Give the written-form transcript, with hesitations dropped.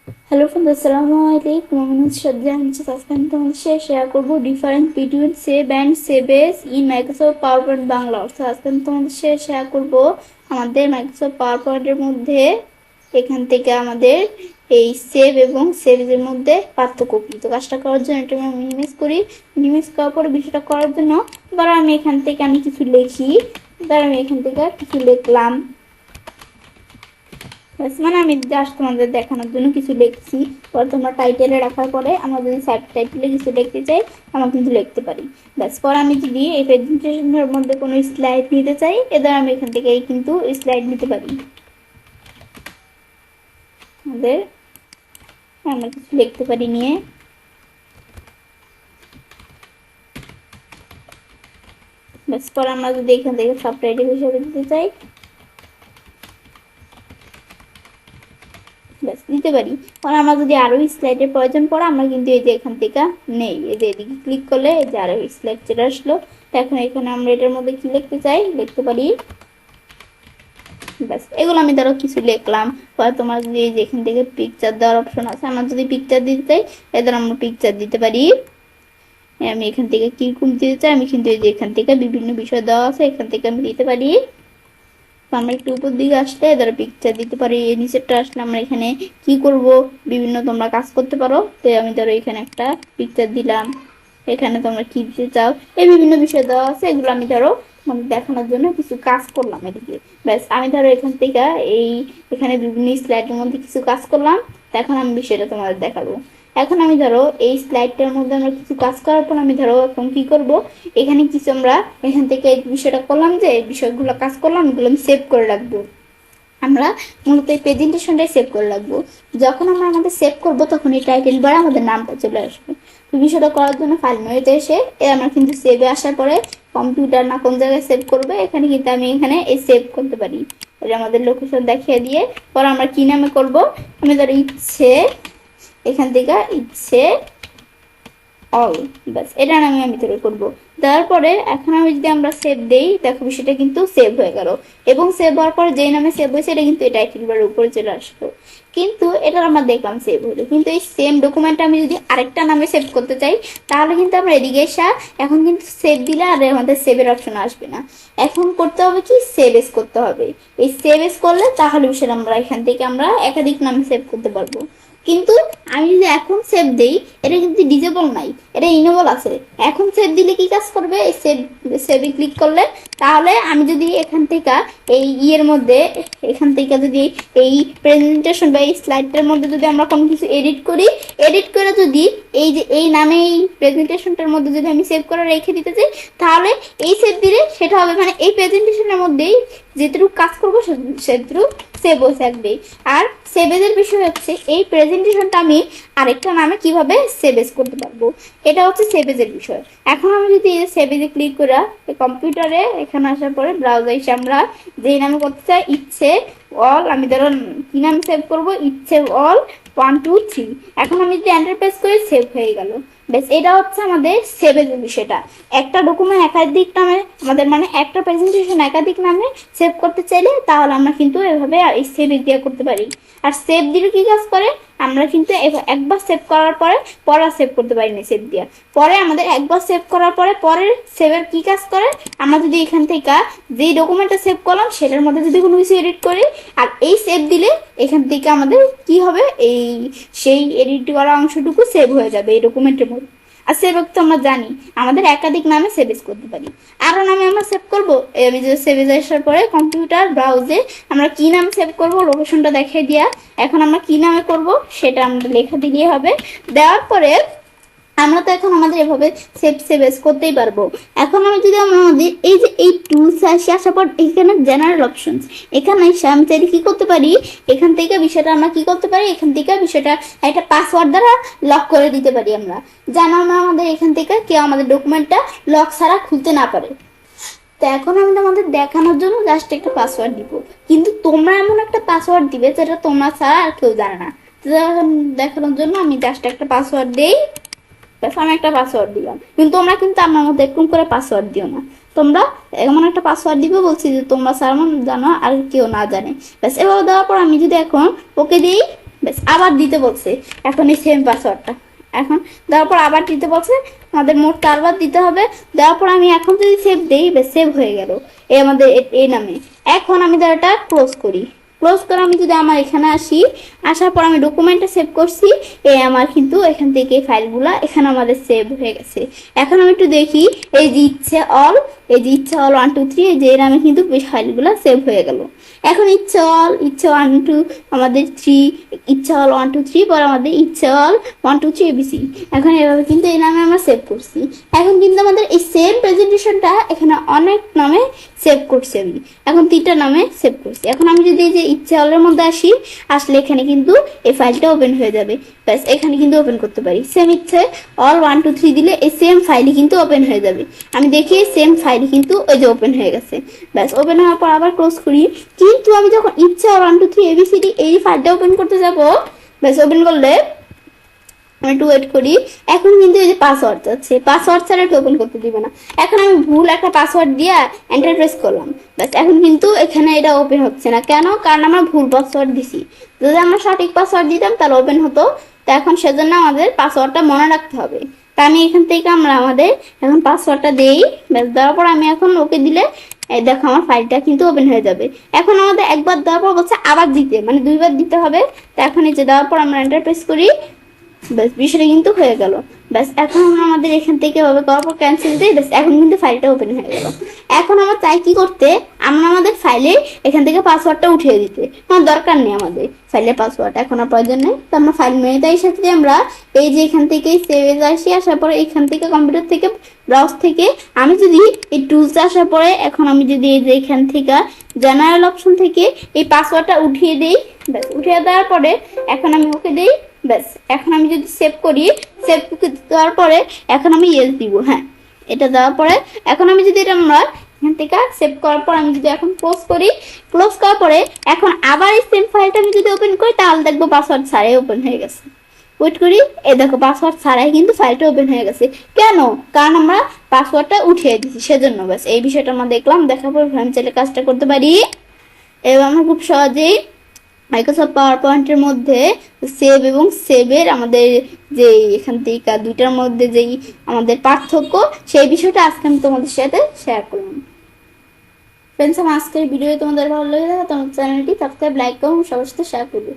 Hello friends, Assalamu alaikum. My name is Shadja and আজকে আমি তোমাদের সাথে শেয়ার করব difference between save and saves in Microsoft PowerPoint Bangla. অর্থাৎ আজকে আমি তোমাদের সাথে শেয়ার করব আমাদের মাইক্রোসফট পাওয়ার পয়েন্টের মধ্যে এখান থেকে আমাদের এই সেভ এবং সেভের মধ্যে পার্থক্য কি। তো কাজটা করার জন্য এটা আমি মিনিমাইজ করি। মিনিমাইজ করার পরে বিষয়টা করার জন্য এবার আমি এখান থেকে কিছু লিখি। এবার আমি এখান থেকে কিছু লিখলাম, মানে আমি জাস্ট তোমাদের দেখানোর জন্য কিছু লিখছি। পরে তোমরা টাইটেলে রাখার পরে আমরা যদি সাব টাইটেলে কিছু লিখতে চাই আমরা কিন্তু লিখতে পারি। ব্যাস, পরে আমি যদি এই প্রেজেন্টেশনের মধ্যে কোনো স্লাইড নিতে চাই এদের আমি এখান থেকে কিন্তু স্লাইড নিতে পারি। আমাদের আমরা কিছু লিখতে পারি নিয়ে, ব্যাস পরে আমরা যদি এখান থেকে সাবটাইটেল হিসেবে দিতে চাই ব্যাস দিতে পারি। কারণ আমরা যদি আরো স্লাইডের প্রয়োজন পড়ে আমরা কিন্তু এই যে এখান থেকে নেই, এই যে এদিকে ক্লিক করলে এই যে আরো স্লাইড চলে আসলো। এখন এখানে আমরা এটার মধ্যে কি লিখতে চাই লিখতে পারি। ব্যাস, এগুলো আমি ধরো কিছু লিখলাম। পরে তোমার যদি এই যে এখান থেকে পিকচার দেওয়ার অপশন আছে, আমরা যদি পিকচার দিতে চাই এদের আমরা পিকচার দিতে পারি। আমি এখান থেকে কিরকম দিতে চাই আমি কিন্তু এই যে এখান থেকে বিভিন্ন বিষয় দেওয়া আছে এখান থেকে আমি দিতে পারি। আমরা একটু উপর দিকে আসলে ধরো পিকচার দিতে পারি। এই নিচেরটা আসলে আমরা এখানে কি করব বিভিন্ন তোমরা কাজ করতে পারো। তো আমি ধরো এখানে একটা পিকচার দিলাম, এখানে তোমরা কি দিতে চাও এই বিভিন্ন বিষয় দেওয়া আছে। এগুলো আমি ধরো মানে দেখানোর জন্য কিছু কাজ করলাম এদিকে। ব্যাস, আমি ধরো এখান থেকে এখানে বিভিন্ন স্লাইডের মধ্যে কিছু কাজ করলাম। এখন আমি বিষয়টা তোমাদের দেখাবো। এখন আমি ধরো এই স্লাইডটার মধ্যে আমরা কিছু কাজ করার পর আমি ধরো এখন কি করব, এখানে কিছু আমরা এখান থেকে এই বিষয়টা করলাম, যে এই বিষয়গুলো কাজ করলাম এগুলো আমি সেভ করে রাখবো। আমরা মূলত এই প্রেজেন্টেশনটাই সেভ করে রাখবো। যখন আমরা আমাদের সেভ করব তখন এই টাইটেল বারে আমাদের নামটা চলে আসবে। তো বিষয়টা করার জন্য ফাইল মেনুতে এসে আমরা কিন্তু সেভে আসার পরে কম্পিউটার না কোন জায়গায় সেভ করবে এখানে কিন্তু আমি এখানে এই সেভ করতে পারি। এটা আমাদের লোকেশন দেখিয়ে দিয়ে পরে আমরা কি নামে করব, আমি ধরো ইচ্ছে এখান থেকে ইচ্ছে অল, ব্যাস এটা আমি তৈরি করবো। তারপরে এখন আমি যদি আমরা সেভ দেই দেখো বিষয়টা কিন্তু সেভ হয়ে গেল। এবং সেভ হওয়ার পরে যেই নামে সেভ হয়েছে এটা কিন্তু এই টাইটেল বারের উপরে চলে আসলো। কিন্তু এটা আমরা দেখলাম সেভ হলো, কিন্তু এই সেম ডকুমেন্ট আমি যদি আরেকটা নামে সেভ করতে চাই তাহলে কিন্তু আমরা এদিকে এসে এখন কিন্তু সেভ দিলে আর আমাদের সেভের অপশন আসবে না। এখন করতে হবে কি সেভ এস করতে হবে। এই সেভ এস করলে তাহলে বিষয়টা আমরা এখান থেকে আমরা একাধিক নামে সেভ করতে পারবো। কিন্তু আমি যদি এখন সেভ দেই এটা কিন্তু ডিজেবল নাই, এটা ইনেবল আছে। এখন সেভ দিলে কি কাজ করবে, এই সেভে ক্লিক করলে তাহলে আমি যদি এখান থেকে এই ইয়ের মধ্যে এখান থেকে যদি এই প্রেজেন্টেশন বা এই স্লাইডটার মধ্যে যদি আমরা কোনো কিছু এডিট করি, এডিট করে যদি এই যে এই নামে এই প্রেজেন্টেশনটার মধ্যে যদি আমি সেভ করে রেখে দিতে চাই তাহলে এই সেভ দিলে সেটা হবে মানে এই প্রেজেন্টেশনের মধ্যেই যেটুকু কাজ করবো সেটুকু সেভ হয়ে থাকবে। আর সেভেজের বিষয় হচ্ছে এই প্রেজেন্টেশনটা আমি আরেকটা নামে কিভাবে সেভেজ করতে পারবো, এটা হচ্ছে সেভেজের বিষয়। এখন আমি যদি সেভেজে ক্লিক করে কম্পিউটারে এখানে আসার পরে ব্রাউজার এসে আমরা যেই নামে করতে চাই ইচ্ছে অল, আমি ধরো কি নামে সেভ করবো ইচ্ছে অল 1 2 3। এখন আমি যদি এন্টার প্রেস করি সেভ হয়ে গেল। বেশ, এটা হচ্ছে আমাদের সেভেজের বিষয়টা। একটা ডকুমেন্ট একাধিক নামে আমাদের মানে একটা প্রেজেন্টেশন একাধিক নামে সেভ করতে চাইলে তাহলে আমরা কিন্তু এভাবে এই সেভ দিয়ে করতে পারি। আর সেভ দিলে কি কাজ করে, আমরা কিন্তু একবার সেভ করার পরে পরে সেভ করতে পারি না সেভ দিয়ে। পরে আমাদের একবার সেভ করার পরে পরের সেভের কি কাজ করে, আমরা যদি এখান থেকে যেই ডকুমেন্টটা সেভ করলাম সেটার মধ্যে যদি কোনো কিছু এডিট করি আর এই সেভ দিলে এখান থেকে আমাদের কি হবে এই সেই এডিট করা অংশটুকু সেভ হয়ে যাবে এই ডকুমেন্টের মধ্যে। আর সেভ তো আমরা জানি আমাদের একাধিক নামে সেভেজ করতে পারি। আরো নামে আমরা সেভ করবো, আমি যে সেভেজ আসার পরে কম্পিউটার ব্রাউজে আমরা কি নাম সেভ করব লোকেশনটা দেখিয়ে দিয়া এখন আমরা কি নামে করব সেটা আমরা লেখা দিলেই হবে। দেওয়ার পরে আমরা তো এখন আমাদের এভাবে সেভ করতেই পারবো। এখন আমি যদি আমাদের এই যে এই টুলস আসার পর এখানে জেনারেল অপশনস এখানে এসে আমি চাইলে কি করতে পারি, এখান থেকে বিষয়টা আমরা কি করতে পারি, এখান থেকে বিষয়টা একটা পাসওয়ার্ড দ্বারা লক করে দিতে পারি আমরা, যেন আমরা আমাদের এখান থেকে কেউ আমাদের ডকুমেন্টটা লক ছাড়া খুলতে না পারে। তো এখন আমি তোমাদের দেখানোর জন্য জাস্ট একটা পাসওয়ার্ড দিব, কিন্তু তোমরা এমন একটা পাসওয়ার্ড দিবে যেটা তোমরা ছাড়া আর কেউ জানে না। তো দেখানোর জন্য আমি জাস্ট একটা পাসওয়ার্ড দেই, আমি একটা পাসওয়ার্ড দিলাম, কিন্তু তোমরা কিন্তু আমার মধ্যে এরকম করে পাসওয়ার্ড দিও না। তোমরা এমন একটা পাসওয়ার্ড দিবে বলছি যে তোমরা সারমন জানো আর কেউ না জানে। ব্যাস, এভাবে দেওয়ার পর আমি যদি এখন ওকে দিই ব্যাস আবার দিতে বলছে এখন এই সেম পাসওয়ার্ডটা। এখন দেওয়ার পর আবার দিতে বলছে, আমাদের মোট 4 বার দিতে হবে। দেওয়ার পর আমি এখন যদি সেভ দেই, ব্যাস সেভ হয়ে গেল এই আমাদের এই নামে। এখন আমি এটা ক্লোজ করি, ক্লোজ করে আমি যদি আমার এখানে আসি, আসার পর আমি ডকুমেন্টে সেভ করছি, আমার কিন্তু এখান থেকে ফাইলগুলা এখানে আমাদের সেভ হয়ে গেছে। এখন আমি একটু দেখি, এই যে ইচ্ছে অল, এই যে ইচ্ছে অল 1 2 3, এই যে এর আমি কিন্তু ফাইলগুলা সেভ হয়ে গেল। এখন ইচ্ছে অল, ইচ্ছে 1 2 আমাদের 3, ইচ্ছে অল 1 2 3, পর আমাদের ইচ্ছে অল 1 2 3 ABC। এখন এভাবে কিন্তু এই নামে আমরা সেভ করছি। এখন কিন্তু আমাদের এই সেম প্রেজেন্টেশনটা এখানে অনেক নামে সেভ করছি আমি, এখন 3টা নামে সেভ করছি। এখন আমি যদি এই যে ইচ্ছে অলের মধ্যে আসি, আসলে এখানে কিন্তু এই ফাইলটা ওপেন হয়ে যাবে। ব্যাস এখানে কিন্তু ওপেন করতে পারি, সেম ইচ্ছে অল 1 2 3 দিলে এই সেম ফাইলই কিন্তু ওপেন হয়ে যাবে। আমি দেখি সেম ফাইলই কিন্তু ওই যে ওপেন হয়ে গেছে। ব্যাস ওপেন হওয়ার পর আবার ক্লোজ করি। কিন্তু আমি যখন ইচ্ছে অল 1 2 3 ABCD এই ফাইলটা ওপেন করতে যাব, ব্যাস ওপেন করলে আমি একটু ওয়েট করি। এখন কিন্তু এই যে পাসওয়ার্ড যাচ্ছে, পাসওয়ার্ড ছাড়া একটু ওপেন করতে দিবে না। এখন আমি ভুল একটা পাসওয়ার্ড দিয়ে এন্টার প্রেস করলাম, ব্যাস এখন কিন্তু এখানে এটা ওপেন হচ্ছে না। কেন? কারণ আমরা ভুল পাসওয়ার্ড দিছি। যদি আমরা সঠিক পাসওয়ার্ড দিতাম তাহলে ওপেন হতো। তো এখন সেজন্য আমাদের পাসওয়ার্ডটা মনে রাখতে হবে। তা আমি এখান থেকে আমরা আমাদের এখন পাসওয়ার্ডটা দেই, ব্যাস দেওয়ার পর আমি এখন ওকে দিলে এই দেখো আমার ফাইলটা কিন্তু ওপেন হয়ে যাবে। এখন আমাদের একবার দেওয়ার পর বলছে আবার দিতে, মানে 2বার দিতে হবে। তো এখন এই যে দেওয়ার পর আমরা এন্টার প্রেস করি, ব্যাস বিষয়টা কিন্তু হয়ে গেল। ব্যাস এখন আমরা আমাদের এখান থেকে এভাবে করার পর ক্যান্সেল দিই, ব্যাস এখন কিন্তু ফাইলটা ওপেন হয়ে গেল। এখন আমরা চাই কি করতে, আমরা আমাদের ফাইলে এখান থেকে পাসওয়ার্ডটা উঠিয়ে দিতে। কোনো দরকার নেই আমাদের ফাইলের পাসওয়ার্ড, এখন আর প্রয়োজন নেই। তো আমরা ফাইল মেনুতে সাথে আমরা এই যে এখান থেকে সেভ আসি, আসার পরে এখান থেকে কম্পিউটার থেকে ব্রাউজ থেকে আমি যদি এই টুলসে আসার পরে এখন আমি যদি এই যে এখান থেকে জেনারেল অপশন থেকে এই পাসওয়ার্ডটা উঠিয়ে দিই, ব্যাস উঠিয়ে দেওয়ার পরে এখন আমি ওকে দিই। ব্যাস এখন আমি যদি সেভ করি, সেভ দেওয়ার পরে এখন আমি ইয়েস দিব। হ্যাঁ, এটা দেওয়ার পরে এখন আমি যদি এটা আমরা এখান থেকে সেভ করার পর আমি যদি এখন ক্লোজ করি, ক্লোজ করার পরে এখন আবার এই সেম ফাইলটা আমি যদি ওপেন করি, তাহলে দেখবো পাসওয়ার্ড ছাড়াই ওপেন হয়ে গেছে। ওয়েট করি, এই দেখো পাসওয়ার্ড ছাড়াই কিন্তু ফাইলটা ওপেন হয়ে গেছে। কেন? কারণ আমরা পাসওয়ার্ডটা উঠিয়ে দিচ্ছি সেজন্য। ব্যাস এই বিষয়টা আমরা দেখলাম, দেখার পর আমি চাইলে কাজটা করতে পারি। এবং আমরা খুব সহজেই মাইক্রোসফট পাওয়ার পয়েন্টের মধ্যে সেভ এবং সেভের আমাদের যে এখান থেকে দুইটার মধ্যে যেই আমাদের পার্থক্য, সেই বিষয়টা আজকে আমি তোমাদের সাথে শেয়ার করলাম। ফ্রেন্ডস, আমার আজকের ভিডিও তোমাদের ভালো লেগে থাকে তোমার চ্যানেলটি সাবস্ক্রাইব, লাইক এবং সবার সাথে শেয়ার করবে।